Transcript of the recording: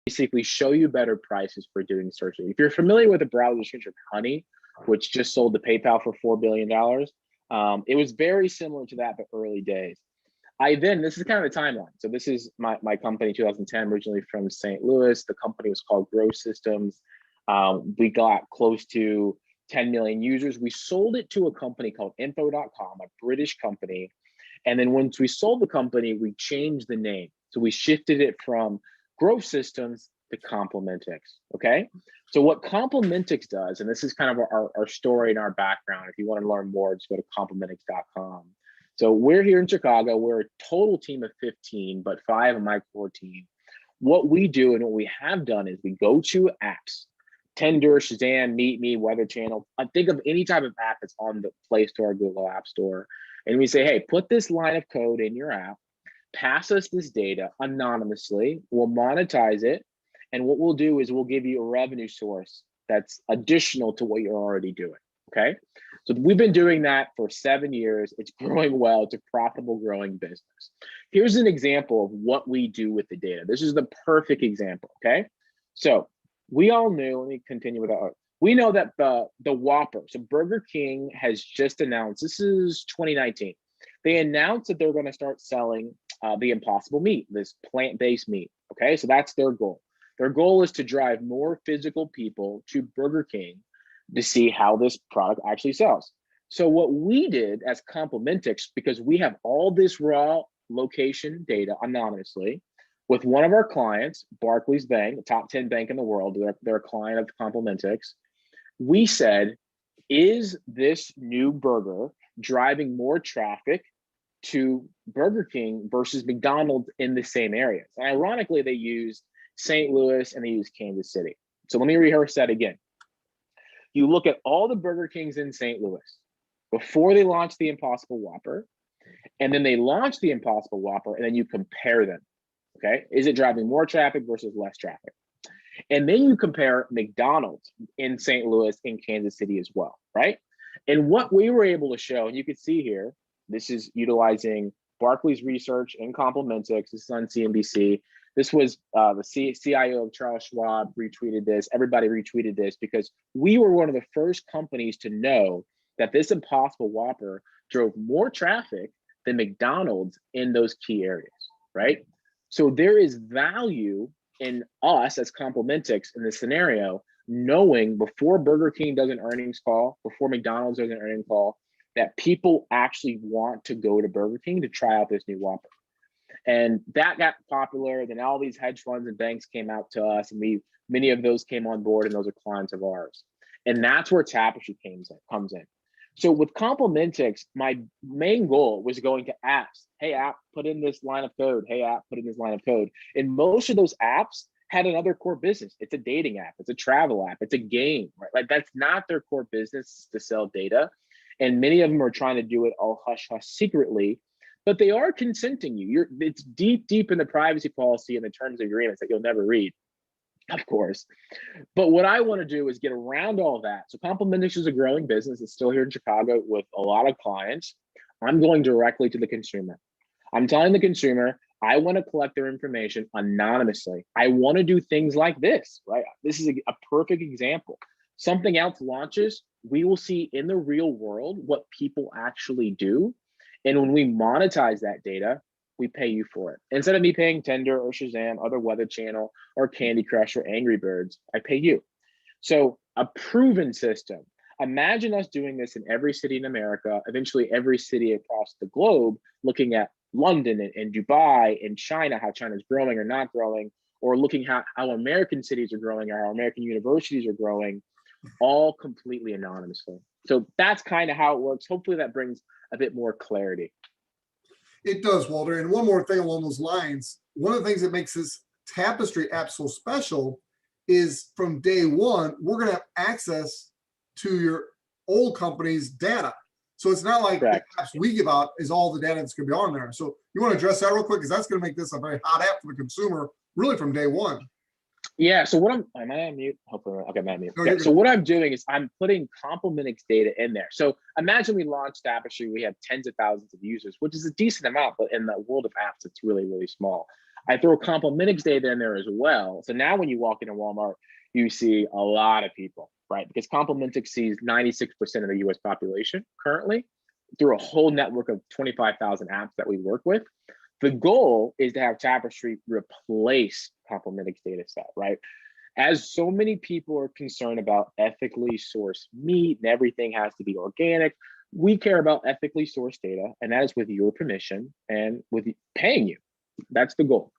basically show you better prices for doing searches. If you're familiar with the browser search of Honey, which just sold to PayPal for $4 billion, it was very similar to that, but early days. This is kind of the timeline. So this is my company, 2010, originally from St. Louis. The company was called Growth Systems. We got close to 10 million users. We sold it to a company called info.com, a British company. And then once we sold the company, we changed the name. So we shifted it from Growth Systems to Complementix, okay? So what Complementix does, and this is kind of our story and our background. If you want to learn more, just go to complementix.com. So we're here in Chicago. We're a total team of 15, but 5 of my core team. What we do and what we have done is we go to apps, Tinder, Shazam, Meet Me, Weather Channel. Think of any type of app that's on the Play Store or Google App Store. And we say, hey, put this line of code in your app, pass us this data anonymously, we'll monetize it. And what we'll do is we'll give you a revenue source that's additional to what you're already doing, okay? So we've been doing that for 7 years. It's growing well. It's a profitable growing business. Here's an example of what we do with the data. This is the perfect example, okay? So we all knew, let me continue with that. We know that the Whopper, so Burger King has just announced, this is 2019. They announced that they're gonna start selling the Impossible meat, this plant-based meat, okay? So that's their goal. Their goal is to drive more physical people to Burger King to see how this product actually sells. So what we did as Complementix, because we have all this raw location data anonymously with one of our clients, Barclays Bank, the top 10 bank in the world, they're a client of Complementix. We said, is this new burger driving more traffic to Burger King versus McDonald's in the same areas? And ironically, they used St. Louis and they used Kansas City. So let me rehearse that again. You look at all the Burger Kings in St. Louis before they launched the Impossible Whopper, and then they launched the Impossible Whopper, and then you compare them, okay? Is it driving more traffic versus less traffic? And then you compare McDonald's in St. Louis and Kansas City as well, right? And what we were able to show, and you can see here, this is utilizing Barclays Research and Complementix. This is on CNBC. This was the CIO of Charles Schwab retweeted this. Everybody retweeted this because we were one of the first companies to know that this Impossible Whopper drove more traffic than McDonald's in those key areas, right? So there is value in us as Complementix in this scenario, knowing before Burger King does an earnings call, before McDonald's does an earnings call, that people actually want to go to Burger King to try out this new Whopper. And that got popular. Then all these hedge funds and banks came out to us, and many of those came on board, and those are clients of ours. And that's where Tapestri comes in. So with Complementix, my main goal was going to apps. Hey, app, put in this line of code. Hey, app, put in this line of code. And most of those apps had another core business. It's a dating app. It's a travel app. It's a game, right? Like that's not their core business to sell data. And many of them are trying to do it all hush hush secretly, but they are consenting you. It's deep in the privacy policy and the terms of agreements that you'll never read, of course. But what I want to do is get around all that. So Complementix is a growing business. It's still here in Chicago with a lot of clients. I'm going directly to the consumer. I'm telling the consumer, I want to collect their information anonymously. I want to do things like this, right? This is a perfect example. Something else launches, we will see in the real world what people actually do. And when we monetize that data, we pay you for it. Instead of me paying Tinder or Shazam, other Weather Channel, or Candy Crush or Angry Birds, I pay you. So a proven system. Imagine us doing this in every city in America, eventually every city across the globe, looking at London and Dubai and China, how China's growing or not growing, or looking how American cities are growing or how American universities are growing, all completely anonymously. So that's kind of how it works. Hopefully that brings a bit more clarity. It does, Walter. And one more thing along those lines, one of the things that makes this Tapestri app so special is from day one, we're going to have access to your old company's data. So it's not like the apps we give out is all the data that's going to be on there. So you want to address that real quick? Because that's going to make this a very hot app for the consumer, really from day one. Yeah, so what am I on mute? Hopefully, okay, I'm on mute. Okay, so what I'm doing is I'm putting Complementix data in there. So imagine we launched Tapestri, we have tens of thousands of users, which is a decent amount, but in the world of apps, it's really, really small. I throw Complimentics data in there as well. So now when you walk into Walmart, you see a lot of people, right? Because Complimentics sees 96% of the US population currently through a whole network of 25,000 apps that we work with. The goal is to have Tapestry replace Complimentics data set, right? As so many people are concerned about ethically sourced meat and everything has to be organic, we care about ethically sourced data, and that is with your permission and with paying you. That's the goal.